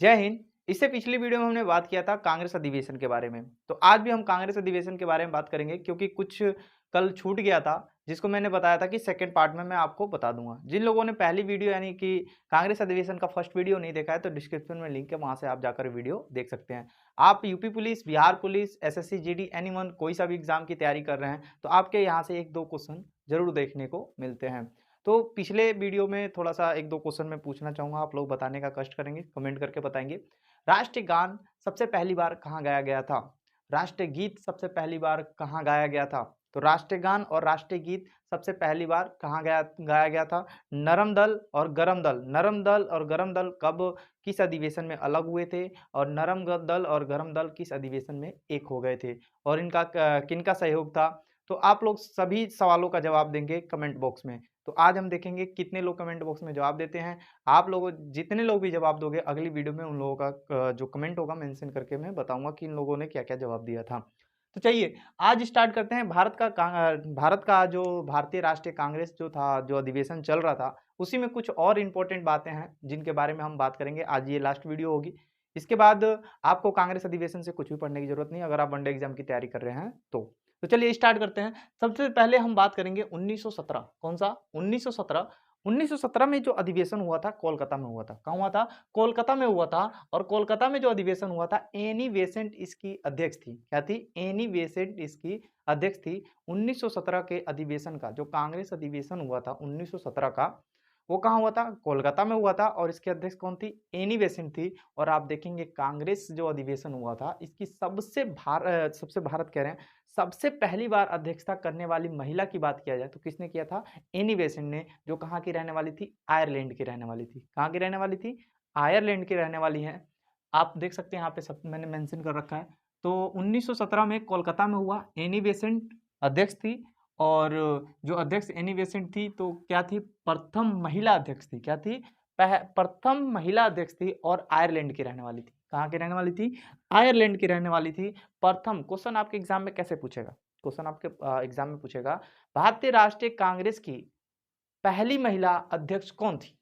जय हिंद। इससे पिछली वीडियो में हमने बात किया था कांग्रेस अधिवेशन के बारे में। तो आज भी हम कांग्रेस अधिवेशन के बारे में बात करेंगे क्योंकि कुछ कल छूट गया था जिसको मैंने बताया था कि सेकंड पार्ट में मैं आपको बता दूंगा। जिन लोगों ने पहली वीडियो यानी कि कांग्रेस अधिवेशन का फर्स्ट वीडियो नहीं देखा है तो डिस्क्रिप्शन में लिंक है, वहां से आप जाकर वीडियो देख सकते हैं। आप UP police, Bihar police, SSC, GD, anyone कोई सा भी एग्जाम की तैयारी कर रहे हैं तो आपके यहाँ से एक दो क्वेश्चन जरूर देखने को मिलते हैं। तो पिछले वीडियो में थोड़ा सा एक दो क्वेश्चन मैं पूछना चाहूंगा, आप लोग बताने का कष्ट करेंगे, कमेंट करके बताएंगे। राष्ट्रीय गान सबसे पहली बार कहाँ गाया गया था? राष्ट्रीय गीत सबसे पहली बार कहाँ गाया गया था? तो राष्ट्रीय गान और राष्ट्रीय गीत सबसे पहली बार कहाँ गाया गया था? नरम दल और गरम दल। नरम दल और गरम दल कब किस अधिवेशन में अलग हुए थे और नरम दल और गरम दल किस अधिवेशन में एक हो गए थे और इनका किनका सहयोग था? तो आप लोग सभी सवालों का जवाब देंगे कमेंट बॉक्स में। तो आज हम देखेंगे कितने लोग कमेंट बॉक्स में जवाब देते हैं। आप लोग जितने लोग भी जवाब दोगे अगली वीडियो में उन लोगों का जो कमेंट होगा मेंशन करके मैं बताऊंगा कि इन लोगों ने क्या क्या जवाब दिया था। तो चलिए आज स्टार्ट करते हैं। भारत का जो भारतीय राष्ट्रीय कांग्रेस जो था, जो अधिवेशन चल रहा था, उसी में कुछ और इंपॉर्टेंट बातें हैं जिनके बारे में हम बात करेंगे। आज ये लास्ट वीडियो होगी। इसके बाद आपको कांग्रेस अधिवेशन से कुछ भी पढ़ने की जरूरत नहीं अगर आप वनडे एग्जाम की तैयारी कर रहे हैं तो चलिए स्टार्ट करते हैं। सबसे पहले हम बात करेंगे 1917। कौन सा? 1917। 1917 में जो अधिवेशन हुआ था कोलकाता में हुआ था। कहाँ हुआ था? कोलकाता में हुआ था। और कोलकाता में जो अधिवेशन हुआ था एनी बेसेंट इसकी अध्यक्ष थी। क्या थी? एनी बेसेंट इसकी अध्यक्ष थी। 1917 के अधिवेशन का जो कांग्रेस अधिवेशन हुआ था 1917 का, वो कहाँ हुआ था? कोलकाता में हुआ था। और इसकी अध्यक्ष कौन थी? एनी बेसेंट थी। और आप देखेंगे कांग्रेस जो अधिवेशन हुआ था इसकी सबसे भारत कह रहे हैं, सबसे पहली बार अध्यक्षता करने वाली महिला की बात किया जाए तो किसने किया था? एनी बेसेंट ने, जो कहाँ की रहने वाली थी? आयरलैंड की रहने वाली थी। कहाँ की रहने वाली थी? आयरलैंड की रहने वाली है। आप देख सकते हैं यहाँ पे सब मैंने मेंशन कर रखा है। तो 1917 में कोलकाता में हुआ। एनी बेसेंट अध्यक्ष थी। और जो अध्यक्ष एनी बेसेंट थी तो क्या थी? प्रथम महिला अध्यक्ष थी। क्या थी? प्रथम महिला अध्यक्ष थी और आयरलैंड की रहने वाली थी। कहाँ की रहने वाली थी? आयरलैंड की रहने वाली थी। प्रथम क्वेश्चन आपके एग्जाम में कैसे पूछेगा? क्वेश्चन आपके एग्जाम में पूछेगा भारतीय राष्ट्रीय कांग्रेस की पहली महिला अध्यक्ष कौन थी?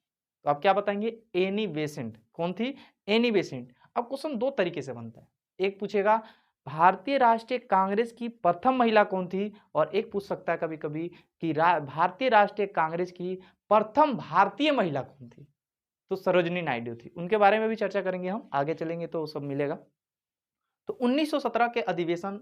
तो आप क्या बताएंगे? Annie Besant. कौन थी? Annie Besant. अब क्वेश्चन दो तरीके से बनता है। एक पूछेगा भारतीय राष्ट्रीय कांग्रेस की प्रथम महिला कौन थी, और एक पूछ सकता है कभी कभी कि भारतीय राष्ट्रीय कांग्रेस की प्रथम भारतीय महिला कौन थी? तो सरोजिनी नायडू थी। उनके बारे में भी चर्चा करेंगे, हम आगे चलेंगे तो सब मिलेगा। तो 1917 के अधिवेशन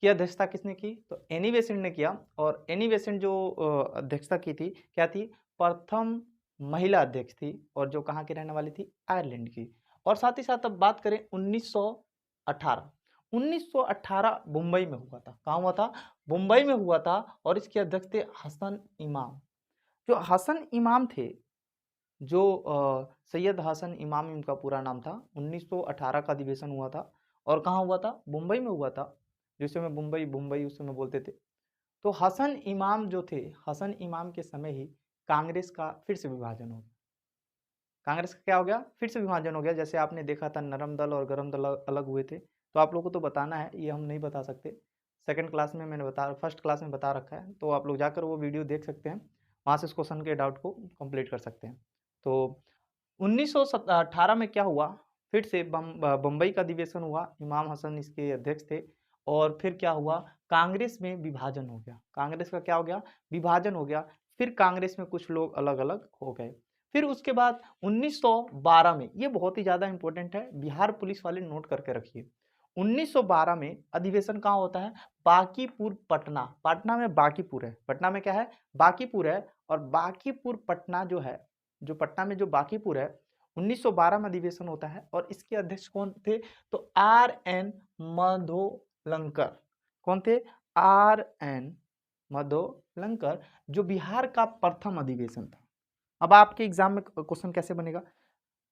की अध्यक्षता किसने की? तो एनी बेसेंट ने किया। और एनी बेसेंट जो अध्यक्षता की थी, क्या थी? प्रथम महिला अध्यक्ष थी। और जो कहाँ की रहने वाली थी? आयरलैंड की। और साथ ही साथ अब बात करें 1918। 1918 मुंबई में हुआ था। कहाँ हुआ था? मुंबई में हुआ था। और इसके अध्यक्ष थे हसन इमाम। जो हसन इमाम थे, जो सैयद हसन इमाम इनका पूरा नाम था। 1918 का अधिवेशन हुआ था। और कहाँ हुआ था? मुंबई में हुआ था। जिस समय मुंबई मुंबई उस समय बोलते थे। तो हसन इमाम जो थे, हसन इमाम के समय ही कांग्रेस का फिर से विभाजन हो गया। कांग्रेस का क्या हो गया? फिर से विभाजन हो गया। जैसे आपने देखा था नरम दल और गरम दल अलग हुए थे। तो आप लोगों को तो बताना है, ये हम नहीं बता सकते। सेकंड क्लास में मैंने फर्स्ट क्लास में बता रखा है, तो आप लोग जाकर वो वीडियो देख सकते हैं। वहाँ से इस क्वेश्चन के डाउट को कंप्लीट कर सकते हैं। तो 1918 में क्या हुआ? फिर से बम्बई का अधिवेशन हुआ। इमाम हसन इसके अध्यक्ष थे। और फिर क्या हुआ? कांग्रेस में विभाजन हो गया। कांग्रेस का क्या हो गया? विभाजन हो गया। फिर कांग्रेस में कुछ लोग अलग अलग हो गए। फिर उसके बाद 1912 में, ये बहुत ही ज्यादा इंपॉर्टेंट है, बिहार पुलिस वाले नोट करके रखिए। 1912 में अधिवेशन कहाँ होता है? बांकीपुर पटना। पटना में बांकीपुर है। पटना में क्या है? बांकीपुर है। और बांकीपुर पटना जो है, जो पटना में जो बांकीपुर है, 1912 में अधिवेशन होता है। और इसके अध्यक्ष कौन थे? तो आर एन मधोलंकर। कौन थे? आर एन मधोलंकर, जो बिहार का प्रथम अधिवेशन था। अब आपके एग्जाम में क्वेश्चन कैसे बनेगा?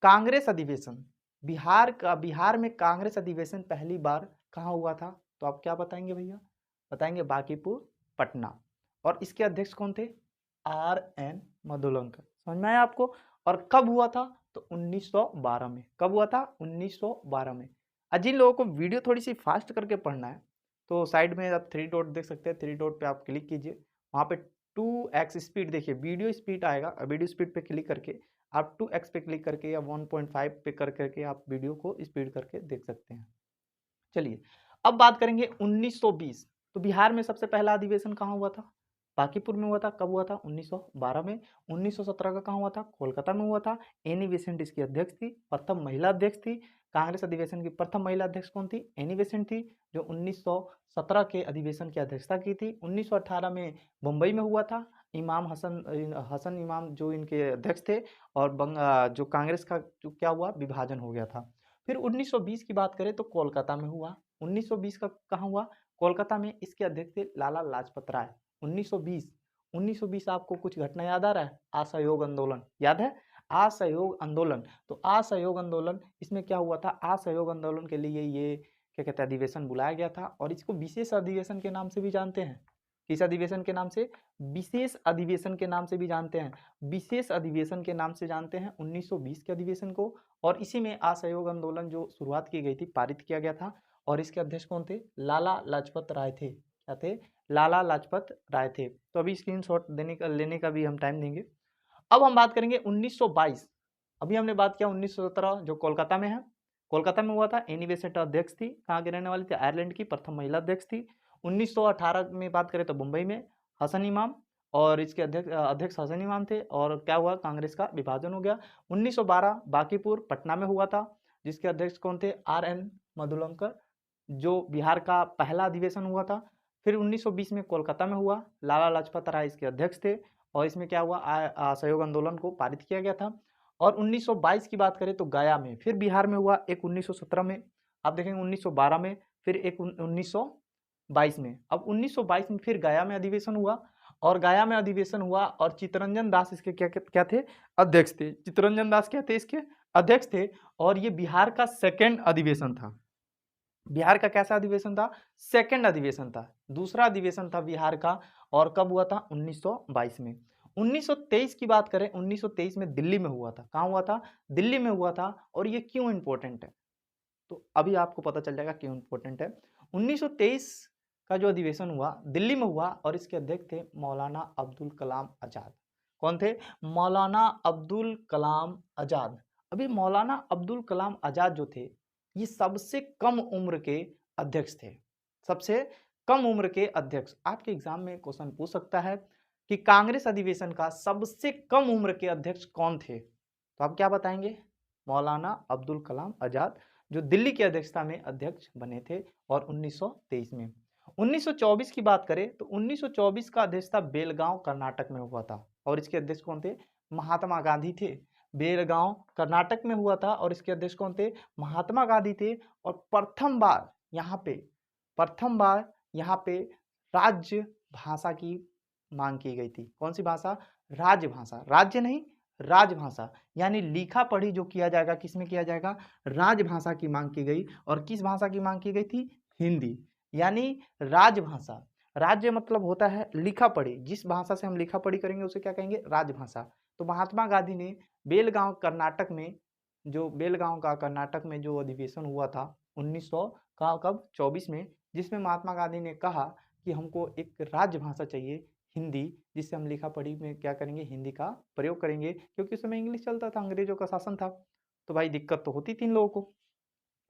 कांग्रेस अधिवेशन, बिहार में कांग्रेस अधिवेशन पहली बार कहाँ हुआ था? तो आप क्या बताएंगे भैया? बताएंगे बांकीपुर पटना। और इसके अध्यक्ष कौन थे? R N Madhulankar. समझ में आया आपको? और कब हुआ था? तो 1912 में। कब हुआ था? 1912 में। जिन लोगों को वीडियो थोड़ी सी फास्ट करके पढ़ना है तो साइड में आप थ्री डॉट देख सकते हैं। थ्री डॉट पे आप क्लिक कीजिए, वहां पे 2x स्पीड देखिए, वीडियो स्पीड आएगा। वीडियो स्पीड पे क्लिक करके आप 2x पे क्लिक करके या 1.5 पे कर करके आप वीडियो को स्पीड करके देख सकते हैं। चलिए, अब बात करेंगे 1920। तो बिहार में सबसे पहला अधिवेशन कहाँ हुआ था? बांकीपुर में हुआ था। कब हुआ था? 1912 में। 1917 का कहाँ हुआ था? कोलकाता में हुआ था। एनी बेसेंट इसकी अध्यक्ष थी, प्रथम महिला अध्यक्ष थी। कांग्रेस अधिवेशन की प्रथम महिला अध्यक्ष कौन थी? एनी बेसेंट थी, जो 1917 के अधिवेशन की अध्यक्षता की थी। 1918 में मुंबई में हुआ था। इमाम हसन इमाम जो इनके अध्यक्ष थे, और जो कांग्रेस का जो क्या हुआ, विभाजन हो गया था। फिर 1920 की बात करें तो कोलकाता में हुआ। 1920 का कहाँ हुआ? कोलकाता में। इसके अध्यक्ष थे लाला लाजपत राय। 1920 आपको कुछ घटना याद आ रहा है? असहयोग आंदोलन याद है? असहयोग आंदोलन। तो असहयोग आंदोलन, इसमें क्या हुआ था? असहयोग आंदोलन के लिए ये क्या कहते हैं, अधिवेशन बुलाया गया था, और इसको विशेष अधिवेशन के नाम से भी जानते हैं। किस अधिवेशन के नाम से? विशेष अधिवेशन के नाम से भी जानते हैं। विशेष अधिवेशन के नाम से जानते हैं 1920 के अधिवेशन को। और इसी में असहयोग आंदोलन जो शुरुआत की गई थी, पारित किया गया था, और इसके अध्यक्ष कौन थे? लाला लाजपत राय थे। क्या थे? लाला लाजपत राय थे। तो अभी स्क्रीनशॉट लेने का भी हम टाइम देंगे। अब हम बात करेंगे 1922। अभी हमने बात किया 1917 जो कोलकाता में है। कोलकाता में हुआ था। एनी बेसेंट अध्यक्ष थी। कहाँ की रहने वाली थी? आयरलैंड की प्रथम महिला अध्यक्ष थी। 1918 में बात करें तो मुंबई में हसन इमाम, और इसके अध्यक्ष हसन इमाम थे। और क्या हुआ? कांग्रेस का विभाजन हो गया। 1912 बांकीपुर पटना में हुआ था, जिसके अध्यक्ष कौन थे? RN मधुलंकर, जो बिहार का पहला अधिवेशन हुआ था। फिर 1920 में कोलकाता में हुआ। लाला लाजपत राय इसके अध्यक्ष थे, और इसमें क्या हुआ? असहयोग आंदोलन को पारित किया गया था। और 1922 की बात करें तो गया में। फिर बिहार में हुआ एक 1917 में, आप देखेंगे 1912 में, फिर एक 1922 में। अब 1922 में फिर गया में अधिवेशन हुआ, और गया में अधिवेशन हुआ, और चित्तरंजन दास इसके क्या थे? अध्यक्ष थे। चित्तरंजन दास क्या थे? इसके अध्यक्ष थे। और ये बिहार का सेकेंड अधिवेशन था। बिहार का कैसा अधिवेशन था? सेकेंड अधिवेशन था। दूसरा अधिवेशन था बिहार का। और कब हुआ था? 1922 में। 1923 की बात करें, 1923 में दिल्ली में हुआ था। कहाँ हुआ था? दिल्ली में हुआ था। और ये क्यों इंपॉर्टेंट है, तो अभी आपको पता चल जाएगा क्यों इंपॉर्टेंट है। 1923 का जो अधिवेशन हुआ दिल्ली में हुआ, और इसके अध्यक्ष थे मौलाना अब्दुल कलाम आजाद। कौन थे? मौलाना अब्दुल कलाम आजाद। अभी मौलाना अब्दुल कलाम आजाद जो थे, ये सबसे कम उम्र के अध्यक्ष थे। सबसे कम उम्र के अध्यक्ष। आपके एग्जाम में क्वेश्चन पूछ सकता है कि कांग्रेस अधिवेशन का सबसे कम उम्र के अध्यक्ष कौन थे, तो आप क्या बताएंगे? मौलाना अब्दुल कलाम आजाद, जो दिल्ली की अध्यक्षता में अध्यक्ष बने थे, और 1923 में। 1924 की बात करें तो 1924 का अध्यक्षता बेलगांव कर्नाटक में हुआ था, और इसके अध्यक्ष कौन थे? महात्मा गांधी थे। बेलगांव कर्नाटक में हुआ था, और इसके अध्यक्ष कौन थे? महात्मा गांधी थे। और प्रथम बार यहाँ पे राज्य भाषा की मांग की गई थी। कौन सी भाषा? राजभाषा। राज्य नहीं, राजभाषा, यानी लिखा पढ़ी जो किया जाएगा, किसमें किया जाएगा? राजभाषा की मांग की गई। और किस भाषा की मांग की गई थी? हिंदी, यानी राजभाषा। राज्य मतलब होता है लिखा पढ़ी। जिस भाषा से हम लिखा पढ़ी करेंगे उसे क्या कहेंगे? राजभाषा। तो महात्मा गांधी ने बेलगांव कर्नाटक में, जो बेलगांव का कर्नाटक में जो अधिवेशन हुआ था 1900 का कब? 24 में, जिसमें महात्मा गांधी ने कहा कि हमको एक राजभाषा चाहिए, हिंदी, जिससे हम लिखा पढ़ी में क्या करेंगे? हिंदी का प्रयोग करेंगे, क्योंकि उस समय इंग्लिश चलता था, अंग्रेजों का शासन था, तो भाई दिक्कत तो होती थी इन लोगों को।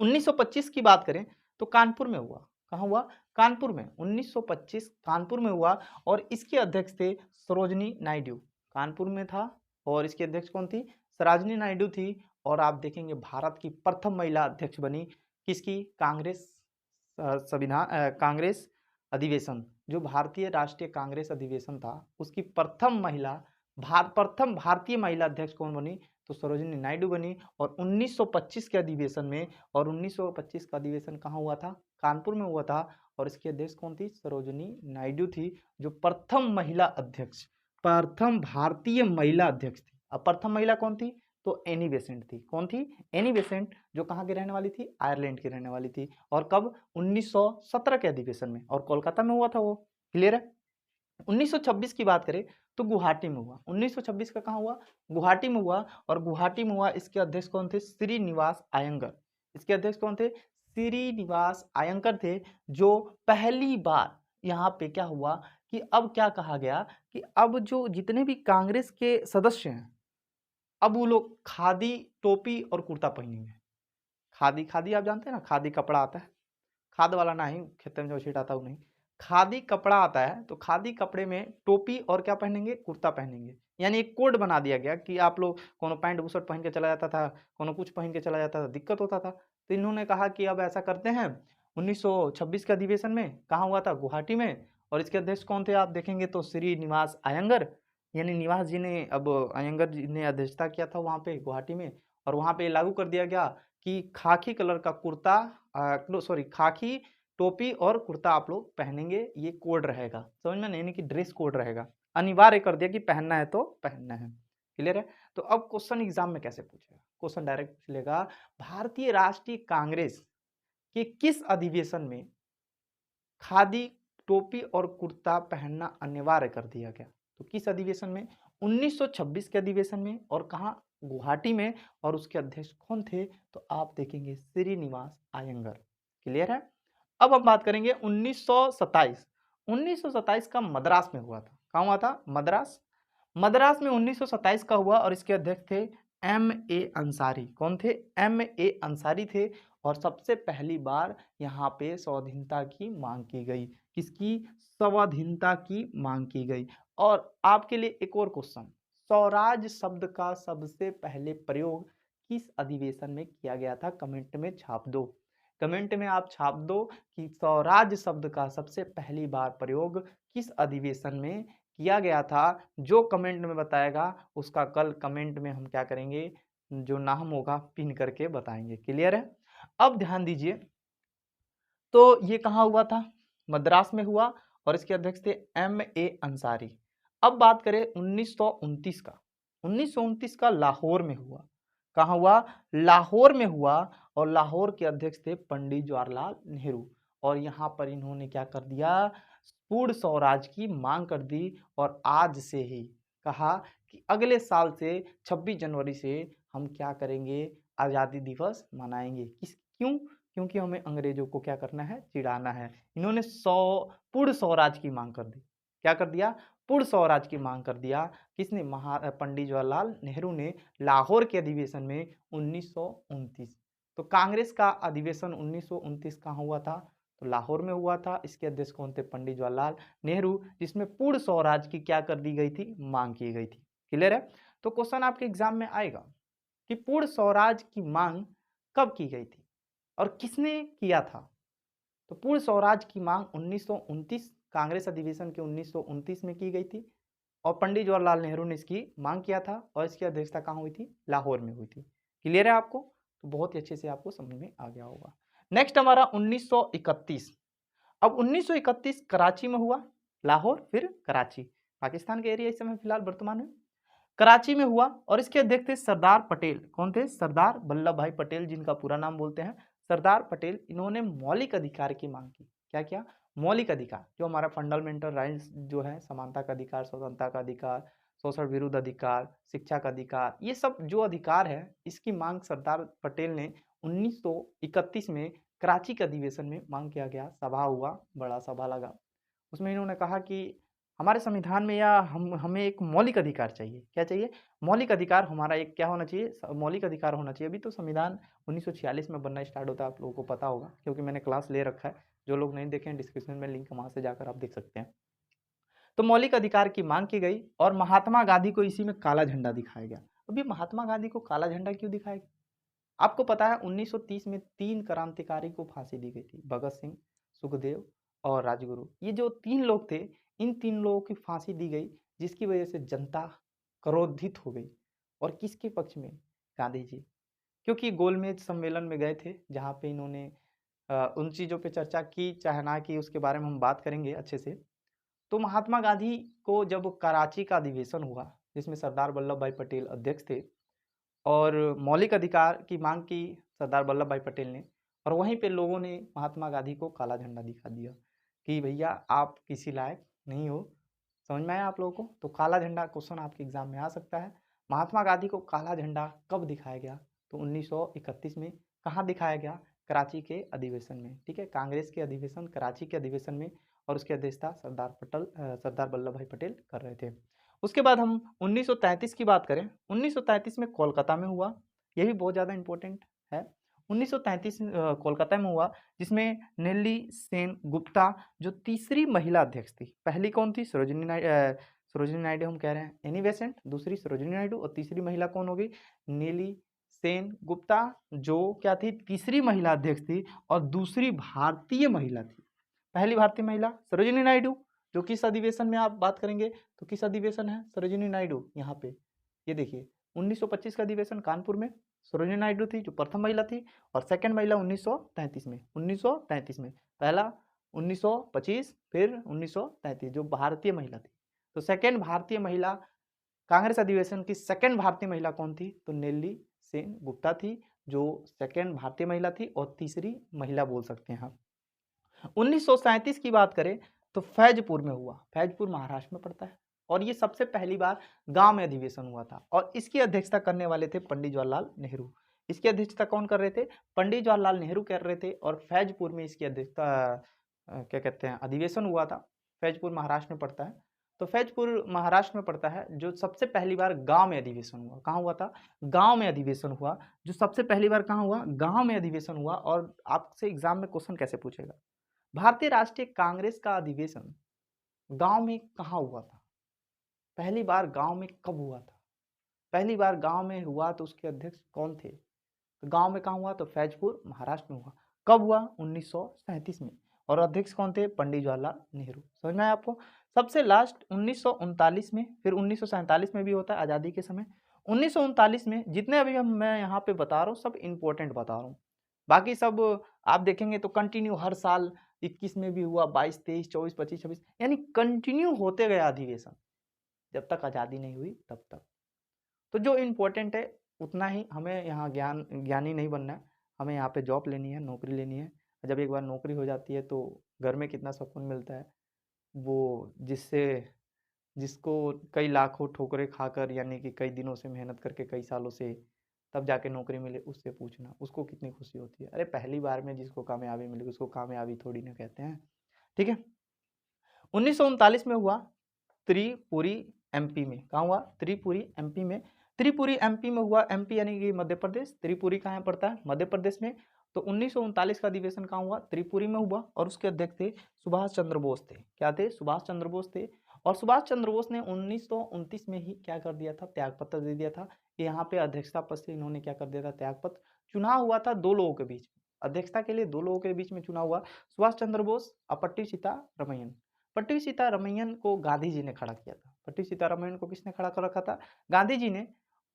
1925 की बात करें तो कानपुर में हुआ। कहाँ हुआ? कानपुर में। 1925 कानपुर में हुआ, और इसके अध्यक्ष थे सरोजनी नायडू। कानपुर में था, और इसके अध्यक्ष कौन थी? सरोजनी नायडू थी। और आप देखेंगे भारत की प्रथम महिला अध्यक्ष बनी। किसकी? कांग्रेस कांग्रेस अधिवेशन, जो भारतीय राष्ट्रीय कांग्रेस अधिवेशन था, उसकी प्रथम भारतीय महिला अध्यक्ष कौन बनी? तो सरोजिनी नायडू बनी। और 1925 के अधिवेशन में, और 1925 का अधिवेशन कहाँ हुआ था? कानपुर में हुआ था। और इसकी अध्यक्ष कौन थी? सरोजिनी नायडू थी, जो प्रथम महिला अध्यक्ष, प्रथम भारतीय महिला अध्यक्ष थी। अब प्रथम महिला कौन थी? तो एनी बेसेंट थी। कौन थी? एनी बेसेंट, जो कहाँ की रहने वाली थी? आयरलैंड की रहने वाली थी। और कब? 1917 के अधिवेशन में, और कोलकाता में हुआ था वो। क्लियर है? 1926 की बात करें तो गुवाहाटी में हुआ। 1926 का कहाँ हुआ? गुवाहाटी में हुआ। और गुवाहाटी में हुआ, इसके अध्यक्ष कौन थे? श्रीनिवास अयंगर। इसके अध्यक्ष कौन थे? श्रीनिवास अयंगर थे। जो पहली बार यहाँ पे क्या हुआ कि अब क्या कहा गया कि अब जो जितने भी कांग्रेस के सदस्य हैं, अब वो लोग खादी टोपी और कुर्ता पहनेंगे। खादी खादी आप जानते हैं ना, खादी कपड़ा आता है, खाद वाला नहीं, खेत में जो छींटाता वो नहीं, खादी कपड़ा आता है। तो खादी कपड़े में टोपी और क्या पहनेंगे, कुर्ता पहनेंगे। यानी एक कोड बना दिया गया कि आप लोग कोनो पैंट बुशर्ट पहन के चला जाता था, कोनो कुछ पहन के चला जाता था, दिक्कत होता था। तो इन्होंने कहा कि अब ऐसा करते हैं। 1926 के अधिवेशन में कहाँ हुआ था, गुवाहाटी में। और इसके अध्यक्ष कौन थे आप देखेंगे तो श्री निवास अयंगर, यानी निवास जी ने, अब अयंगर जी ने अध्यक्षता किया था वहाँ पे गुवाहाटी में। और वहाँ पे लागू कर दिया गया कि खाकी कलर का कुर्ता, सॉरी खाकी टोपी और कुर्ता आप लोग पहनेंगे, ये कोड रहेगा, समझ में नहीं, यानी कि ड्रेस कोड रहेगा, अनिवार्य कर दिया कि पहनना है तो पहनना है। क्लियर है। तो अब क्वेश्चन एग्जाम में कैसे पूछेगा, क्वेश्चन डायरेक्ट पूछ लेगा, भारतीय राष्ट्रीय कांग्रेस के किस अधिवेशन में खादी टोपी और कुर्ता पहनना अनिवार्य कर दिया गया। तो किस अधिवेशन में, 1926 के अधिवेशन में, और कहाँ, गुवाहाटी में। और उसके अध्यक्ष कौन थे, तो आप देखेंगे श्रीनिवास अयंगर। क्लियर है। अब हम बात करेंगे 1927। 1927 का मद्रास में हुआ था, कहाँ हुआ था, मद्रास। मद्रास में 1927 का हुआ और इसके अध्यक्ष थे एम ए अंसारी। कौन थे, एम ए अंसारी थे। और सबसे पहली बार यहाँ पे स्वाधीनता की मांग की गई, किसकी, स्वाधीनता की मांग की गई। और आपके लिए एक और क्वेश्चन, स्वराज शब्द का सबसे पहले प्रयोग किस अधिवेशन में किया गया था, कमेंट में छाप दो। कमेंट में आप छाप दो कि स्वराज शब्द का सबसे पहली बार प्रयोग किस अधिवेशन में किया गया था। जो कमेंट में बताएगा उसका कल कमेंट में हम क्या करेंगे, जो नाम होगा पिन करके बताएंगे। क्लियर है। अब ध्यान दीजिए, तो ये कहाँ हुआ था, मद्रास में हुआ और इसके अध्यक्ष थे एम ए अंसारी। अब बात करें 1929 का, 1929 का लाहौर में हुआ। कहाँ हुआ, लाहौर में हुआ। और लाहौर के अध्यक्ष थे पंडित जवाहरलाल नेहरू। और यहाँ पर इन्होंने क्या कर दिया, पूर्ण स्वराज की मांग कर दी। और आज से ही कहा कि अगले साल से 26 जनवरी से हम क्या करेंगे, आज़ादी दिवस मनाएंगे। क्यों, क्योंकि हमें अंग्रेजों को क्या करना है, चिढ़ाना है। इन्होंने पूर्ण स्वराज की मांग कर दी। क्या कर दिया, पूर्ण स्वराज की मांग कर दिया। किसने, पंडित जवाहरलाल नेहरू ने लाहौर के अधिवेशन में 1929। तो कांग्रेस का अधिवेशन 1929 कहाँ हुआ था, तो लाहौर में हुआ था। इसके अध्यक्ष कौन थे, पंडित जवाहरलाल नेहरू, जिसमें पूर्ण स्वराज की क्या कर दी गई थी, मांग की गई थी। क्लियर है। तो क्वेश्चन आपके एग्जाम में आएगा कि पूर्ण स्वराज की मांग कब की गई थी और किसने किया था। तो पूर्ण स्वराज की मांग 1929 कांग्रेस अधिवेशन के 1929 में की गई थी। और पंडित जवाहरलाल नेहरू ने इसकी मांग किया था और इसकी अध्यक्षता कहाँ हुई थी, लाहौर में हुई थी। क्लियर है आपको, तो बहुत ही अच्छे से आपको समझ में आ गया होगा। नेक्स्ट हमारा 1931। अब 1931 कराची में हुआ, लाहौर फिर कराची, पाकिस्तान के एरिया इस समय फिलहाल वर्तमान में कराची में हुआ। और इसके अध्यक्ष थे सरदार पटेल। कौन थे, सरदार वल्लभ भाई पटेल, जिनका पूरा नाम बोलते हैं सरदार पटेल। इन्होंने मौलिक अधिकार की मांग की। क्या किया, मौलिक अधिकार, जो हमारा फंडामेंटल राइट्स जो है, समानता का अधिकार, स्वतंत्रता का अधिकार, शोषण विरुद्ध अधिकार, शिक्षा का अधिकार, ये सब जो अधिकार है, इसकी मांग सरदार पटेल ने 1931 में कराची के अधिवेशन में मांग किया गया। सभा हुआ, बड़ा सभा लगा। उसमें इन्होंने कहा कि हमारे संविधान में, या हमें एक मौलिक अधिकार चाहिए। क्या चाहिए, मौलिक अधिकार हमारा एक क्या होना चाहिए, मौलिक अधिकार होना चाहिए। अभी तो संविधान 1946 में बनना स्टार्ट होता है, आप लोगों को पता होगा क्योंकि मैंने क्लास ले रखा है। जो लोग नहीं देखे, डिस्क्रिप्शन में लिंक, वहां से जाकर आप देख सकते हैं। तो मौलिक अधिकार की मांग की गई और महात्मा गांधी को इसी में काला झंडा दिखाया गया। अभी महात्मा गांधी को काला झंडा क्यों दिखाया गया, आपको पता है 1930 में 3 क्रांतिकारी को फांसी दी गई थी, भगत सिंह, सुखदेव और राजगुरु। ये जो 3 लोग थे, इन 3 लोगों की फांसी दी गई, जिसकी वजह से जनता क्रोधित हो गई। और किसके पक्ष में, गांधी जी, क्योंकि गोलमेज सम्मेलन में गए थे, जहाँ पे इन्होंने उन चीज़ों पे चर्चा की, चाहे ना की, उसके बारे में हम बात करेंगे अच्छे से। तो महात्मा गांधी को जब कराची का अधिवेशन हुआ, जिसमें सरदार वल्लभ भाई पटेल अध्यक्ष थे, और मौलिक अधिकार की मांग की सरदार वल्लभ भाई पटेल ने, और वहीं पे लोगों ने महात्मा गांधी को काला झंडा दिखा दिया कि भैया आप किसी लायक नहीं हो। समझ में आया आप लोगों को, तो काला झंडा क्वेश्चन आपके एग्जाम में आ सकता है। महात्मा गांधी को काला झंडा कब दिखाया गया, तो 1931 में। कहाँ दिखाया गया, कराची के अधिवेशन में। ठीक है, कांग्रेस के अधिवेशन, कराची के अधिवेशन में। और उसकी अध्यक्षता सरदार वल्लभ भाई पटेल कर रहे थे। उसके बाद हम 1933 की बात करें, 1933 में कोलकाता में हुआ, ये भी बहुत ज़्यादा इंपॉर्टेंट है। 1933 कोलकाता में हुआ, जिसमें नेल्ली सेन गुप्ता जो तीसरी महिला अध्यक्ष थी। पहली कौन थी? सरोजिनी नायडू हम कह रहे हैं, एनी बेसेंट, दूसरी सरोजिनी नायडू, और तीसरी महिला कौन होगी? नेल्ली सेन गुप्ता, जो क्या थी? तीसरी महिला अध्यक्ष थी और दूसरी भारतीय महिला थी। पहली भारतीय महिला सरोजिनी नायडू, जो किस अधिवेशन में आप बात करेंगे तो किस अधिवेशन है सरोजिनी नायडू? यहाँ पे ये देखिए 1925 का अधिवेशन कानपुर में सरोजिनी नायडू थी जो प्रथम महिला थी, और सेकंड महिला 1933 में, 1933 में, पहला 1925 फिर 1933 जो भारतीय महिला थी। तो सेकंड भारतीय महिला कांग्रेस अधिवेशन की सेकंड भारतीय महिला कौन थी? तो नेल्ली सेन गुप्ता थी, जो सेकंड भारतीय महिला थी और तीसरी महिला बोल सकते हैं आप। 1937 की बात करें तो फैजपुर में हुआ, फैजपुर महाराष्ट्र में पड़ता है, और ये सबसे पहली बार गांव में अधिवेशन हुआ था, और इसकी अध्यक्षता करने वाले थे पंडित जवाहरलाल नेहरू। इसकी अध्यक्षता कौन कर रहे थे? पंडित जवाहरलाल नेहरू कर रहे थे, और फैजपुर में इसकी अध्यक्षता क्या कहते हैं अधिवेशन हुआ था। फैजपुर महाराष्ट्र में पड़ता है, तो फैजपुर महाराष्ट्र में पड़ता है, जो सबसे पहली बार गांव में अधिवेशन हुआ। कहाँ हुआ था? गांव में अधिवेशन हुआ, जो सबसे पहली बार कहाँ हुआ? गांव में अधिवेशन हुआ। और आपसे एग्जाम में क्वेश्चन कैसे पूछेगा? भारतीय राष्ट्रीय कांग्रेस का अधिवेशन गांव में कहाँ हुआ था? पहली बार गांव में कब हुआ था? पहली बार गांव में हुआ तो उसके अध्यक्ष कौन थे? तो गांव में कहाँ हुआ? तो फैजपुर महाराष्ट्र में हुआ। कब हुआ? 1937 में। और अध्यक्ष कौन थे? पंडित जवाहरलाल नेहरू। समझ में आया आपको? सबसे लास्ट 1939 में, फिर 1947 में भी होता है आज़ादी के समय। 1939 में जितने अभी मैं यहाँ पे बता रहा हूँ सब इंपॉर्टेंट बता रहा हूँ, बाकी सब आप देखेंगे तो कंटिन्यू हर साल 21 में भी हुआ, 22, 23, 24, 25, 26, यानी कंटिन्यू होते गया अधिवेशन जब तक आज़ादी नहीं हुई तब तक। तो जो इम्पोर्टेंट है उतना ही, हमें यहाँ ज्ञानी नहीं बनना है, हमें यहाँ पे जॉब लेनी है, नौकरी लेनी है। जब एक बार नौकरी हो जाती है तो घर में कितना सुकून मिलता है, वो जिसको कई लाखों ठोकरें खाकर, यानी कि कई दिनों से मेहनत करके, कई सालों से, तब जाके नौकरी मिले, उससे पूछना उसको कितनी खुशी होती है। अरे पहली बार में जिसको कामयाबी मिली उसको कामयाबी थोड़ी ना कहते हैं। ठीक है, 1939 में हुआ त्रिपुरी एमपी में। कहाँ हुआ? त्रिपुरी एमपी में। त्रिपुरी एमपी में हुआ, एमपी यानी कि मध्य प्रदेश, त्रिपुरी कहाँ पड़ता है? मध्य प्रदेश में। तो 1939 का अधिवेशन कहाँ हुआ? त्रिपुरी में हुआ, और उसके अध्यक्ष थे सुभाष चंद्र बोस थे। क्या थे? सुभाष चंद्र बोस थे। और सुभाष चंद्र बोस ने 1929 में ही क्या कर दिया था? त्यागपत्र दे दिया था। यहाँ पे अध्यक्षता पद से इन्होंने क्या कर दिया था? त्यागपत्र। चुनाव हुआ था दो लोगों के बीच, अध्यक्षता के लिए दो लोगों के बीच में चुनाव हुआ, सुभाष चंद्र बोस और पट्टी सीतारमैयन। पट्टी सीतारमैयन को गांधी जी ने खड़ा किया था। पट्टी सीतारमैयन को किसने खड़ा कर रखा था? गांधी जी ने।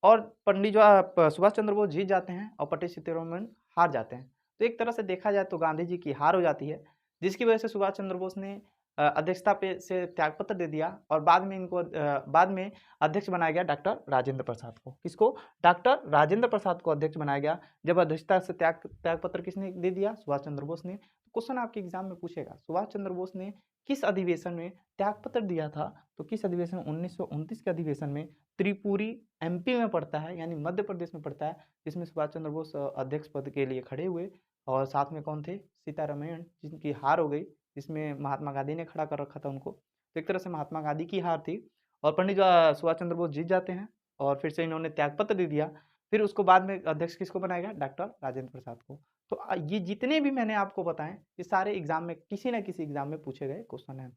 और सुभाष चंद्र बोस जीत जाते हैं और पट्टी सीतारमैयन हार जाते हैं। तो एक तरह से देखा जाए तो गांधी जी की हार हो जाती है, जिसकी वजह से सुभाष चंद्र बोस ने अध्यक्षता पे से त्यागपत्र दे दिया, और बाद में अध्यक्ष बनाया गया डॉक्टर राजेंद्र प्रसाद को। किसको? डॉक्टर राजेंद्र प्रसाद को अध्यक्ष बनाया गया। जब अध्यक्षता से त्यागपत्र किसने दे दिया? सुभाष चंद्र बोस ने। क्वेश्चन आपके एग्जाम में पूछेगा, सुभाष चंद्र बोस ने किस अधिवेशन में त्यागपत्र दिया था? तो किस अधिवेशन? 1929 के अधिवेशन में। त्रिपुरी एमपी में पड़ता है, यानी मध्य प्रदेश में पड़ता है, जिसमें सुभाष चंद्र बोस अध्यक्ष पद के लिए खड़े हुए, और साथ में कौन थे? सीतारमैयन, जिनकी हार हो गई, जिसमें महात्मा गांधी ने खड़ा कर रखा था उनको। तो एक तरह से महात्मा गांधी की हार थी, और पंडित सुभाष चंद्र बोस जीत जाते हैं, और फिर से इन्होंने त्यागपत्र दे दिया। फिर उसको बाद में अध्यक्ष किसको बनाया गया? डॉक्टर राजेंद्र प्रसाद को। तो ये जितने भी मैंने आपको बताएं, ये सारे एग्जाम में किसी न किसी एग्जाम में पूछे गए क्वेश्चन है।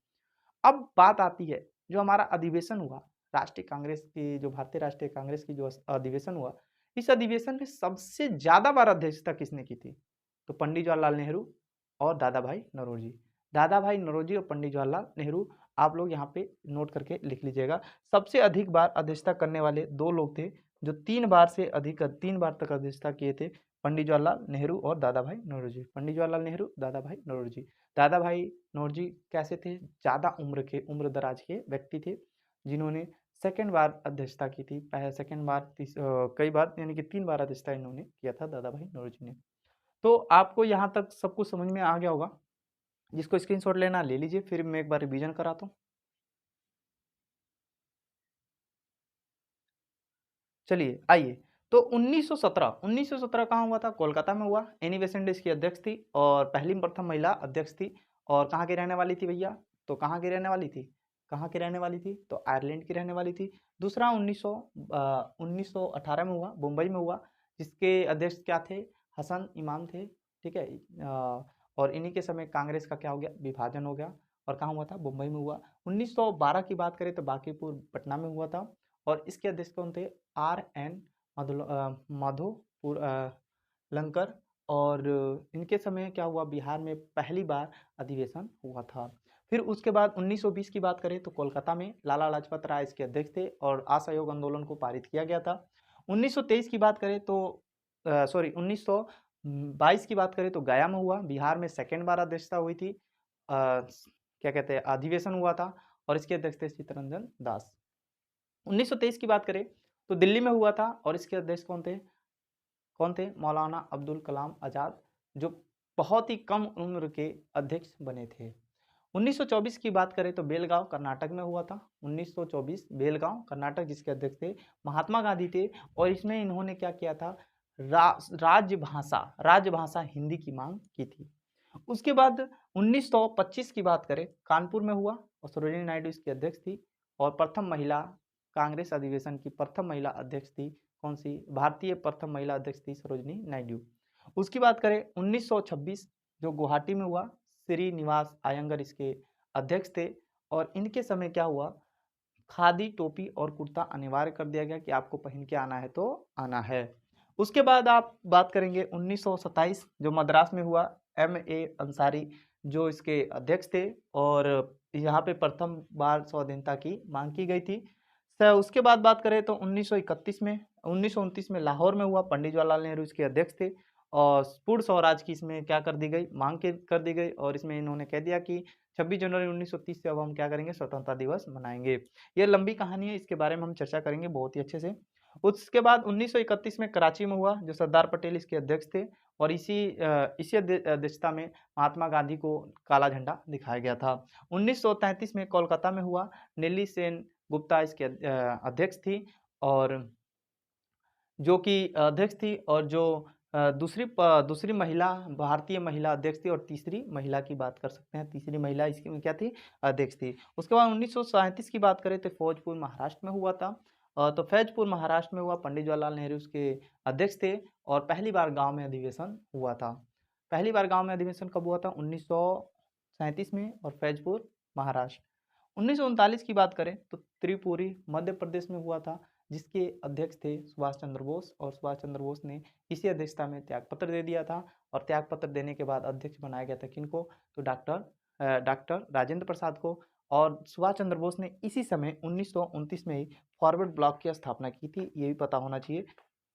अब बात आती है जो हमारा अधिवेशन हुआ राष्ट्रीय कांग्रेस की, जो भारतीय राष्ट्रीय कांग्रेस की जो अधिवेशन हुआ, इस अधिवेशन में सबसे ज्यादा बार अध्यक्षता किसने की थी? तो पंडित जवाहरलाल नेहरू और दादा भाई नौरोजी। दादा भाई नौरोजी और पंडित जवाहरलाल नेहरू, आप लोग यहाँ पे नोट करके लिख लीजिएगा। सबसे अधिक बार अध्यक्षता करने वाले दो लोग थे, जो 3 बार तक अध्यक्षता किए थे, पंडित जवाहरलाल नेहरू और दादा भाई नौरोजी। पंडित जवाहरलाल नेहरू, दादा भाई नौरोजी। दादा भाई नौरोजी कैसे थे? ज़्यादा उम्र दराज के व्यक्ति थे, जिन्होंने सेकंड बार अध्यक्षता की थी। पहले सेकंड बार कई बार, यानी कि 3 बार अध्यक्षता इन्होंने किया था दादा भाई नौरोजी ने। तो आपको यहाँ तक सब कुछ समझ में आ गया होगा। जिसको स्क्रीनशॉट लेना ले लीजिए, फिर मैं एक बार रिवीजन कराता हूँ। चलिए आइए, तो 1917 कहाँ हुआ था? कोलकाता में हुआ। एनी बेसेंट इसकी अध्यक्ष थी, और पहली प्रथम महिला अध्यक्ष थी। और कहाँ की रहने वाली थी भैया? तो कहाँ की रहने वाली थी? कहाँ की रहने वाली थी? तो आयरलैंड की रहने वाली थी। दूसरा 1918 में हुआ, मुंबई में हुआ, जिसके अध्यक्ष क्या थे? हसन इमाम थे, ठीक है? और इन्हीं के समय कांग्रेस का क्या हो गया? विभाजन हो गया और कहाँ हुआ था? मुंबई में हुआ। 1912 की बात करें तो बांकीपुर पटना में हुआ था और इसके अध्यक्ष कौन थे? आर.एन. माधोपुर लंकर और इनके समय क्या हुआ? बिहार में पहली बार अधिवेशन हुआ था। फिर उसके बाद 1920 की बात करें तो कोलकाता में लाला लाजपत राय इसके अध्यक्ष थे और असहयोग आंदोलन को पारित किया गया था। 1923 की बात करें तो 1922 की बात करें तो गया में हुआ, बिहार में सेकेंड बार अध्यक्षता हुई थी। क्या कहते हैं, अधिवेशन हुआ था और इसके अध्यक्ष थे चित्तरंजन दास। 1923 की बात करें तो दिल्ली में हुआ था और इसके अध्यक्ष कौन थे? मौलाना अब्दुल कलाम आज़ाद, जो बहुत ही कम उम्र के अध्यक्ष बने थे। 1924 की बात करें तो बेलगांव कर्नाटक में हुआ था। 1924 बेलगांव कर्नाटक, जिसके अध्यक्ष थे महात्मा गांधी थे और इसमें इन्होंने क्या किया था? राजभाषा हिंदी की मांग की थी। उसके बाद 1925 की बात करें, कानपुर में हुआ और सरोजिनी नायडू इसकी अध्यक्ष थी और प्रथम महिला, कांग्रेस अधिवेशन की प्रथम महिला अध्यक्ष थी। कौन सी? भारतीय प्रथम महिला अध्यक्ष थी सरोजिनी नायडू। उसकी बात करें 1926 जो गुवाहाटी में हुआ, श्रीनिवास अयंगर इसके अध्यक्ष थे और इनके समय क्या हुआ? खादी टोपी और कुर्ता अनिवार्य कर दिया गया कि आपको पहन के आना है तो आना है। उसके बाद आप बात करेंगे 1927 जो मद्रास में हुआ, M.A. अंसारी जो इसके अध्यक्ष थे और यहाँ पे प्रथम बार स्वाधीनता की मांग की गई थी। उसके बाद बात करें तो 1929 में लाहौर में हुआ, पंडित जवाहरलाल नेहरू इसके अध्यक्ष थे और पूर्ण स्वराज की इसमें क्या कर दी गई? मांग कर दी गई और इसमें इन्होंने कह दिया कि 26 जनवरी 1930 से अब हम क्या करेंगे? स्वतंत्रता दिवस मनाएंगे। ये लंबी कहानी है, इसके बारे में हम चर्चा करेंगे बहुत ही अच्छे से। उसके बाद 1931 में कराची में हुआ, जो सरदार पटेल इसके अध्यक्ष थे और इसी अध्यक्षता में महात्मा गांधी को काला झंडा दिखाया गया था। 1933 में कोलकाता में हुआ, नेली सेन गुप्ता इसके अध्यक्ष थी और जो कि अध्यक्ष थी और जो दूसरी महिला, भारतीय महिला अध्यक्ष थी और तीसरी महिला की बात कर सकते हैं, तीसरी महिला इसकी क्या थी? अध्यक्ष थी। उसके बाद 1937 की बात करें तो फौजपुर महाराष्ट्र में हुआ था। तो फैजपुर महाराष्ट्र में हुआ, पंडित जवाहरलाल नेहरू उसके अध्यक्ष थे और पहली बार गांव में अधिवेशन हुआ था। पहली बार गांव में अधिवेशन कब हुआ था? 1937 में और फैजपुर महाराष्ट्र। 1939 की बात करें तो त्रिपुरी मध्य प्रदेश में हुआ था, जिसके अध्यक्ष थे सुभाष चंद्र बोस और सुभाष चंद्र बोस ने इसी अध्यक्षता में त्यागपत्र दे दिया था और त्यागपत्र देने के बाद अध्यक्ष बनाया गया था किनको? तो डॉक्टर राजेंद्र प्रसाद को। और सुभाष चंद्र बोस ने इसी समय 1929 में ही फॉरवर्ड ब्लॉक की स्थापना की थी, ये भी पता होना चाहिए।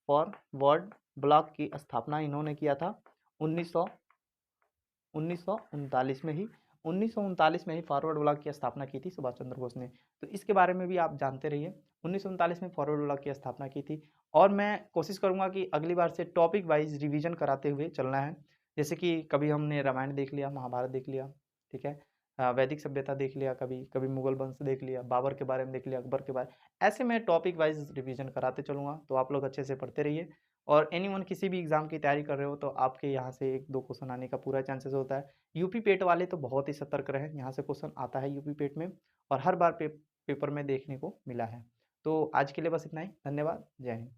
फॉरवर्ड ब्लॉक की स्थापना इन्होंने किया था 1939 में ही। 1939 में ही फॉरवर्ड ब्लॉक की स्थापना की थी सुभाष चंद्र बोस ने। तो इसके बारे में भी आप जानते रहिए। 1939 में फॉरवर्ड ब्लॉक की स्थापना की थी और मैं कोशिश करूंगा कि अगली बार से टॉपिक वाइज रिवीजन कराते हुए चलना है। जैसे कि कभी हमने रामायण देख लिया, महाभारत देख लिया, ठीक है, वैदिक सभ्यता देख लिया, कभी कभी मुगल वंश देख लिया, बाबर के बारे में देख लिया, अकबर के बारे, ऐसे मैं टॉपिक वाइज रिवीजन कराते चलूँगा। तो आप लोग अच्छे से पढ़ते रहिए और एनीवन किसी भी एग्जाम की तैयारी कर रहे हो तो आपके यहाँ से 1-2 क्वेश्चन आने का पूरा चांसेस होता है। यूपी पेट वाले तो बहुत ही सतर्क रहें, यहाँ से क्वेश्चन आता है यूपी पेट में और हर बार पेपर में देखने को मिला है। तो आज के लिए बस इतना ही। धन्यवाद। जय हिंद।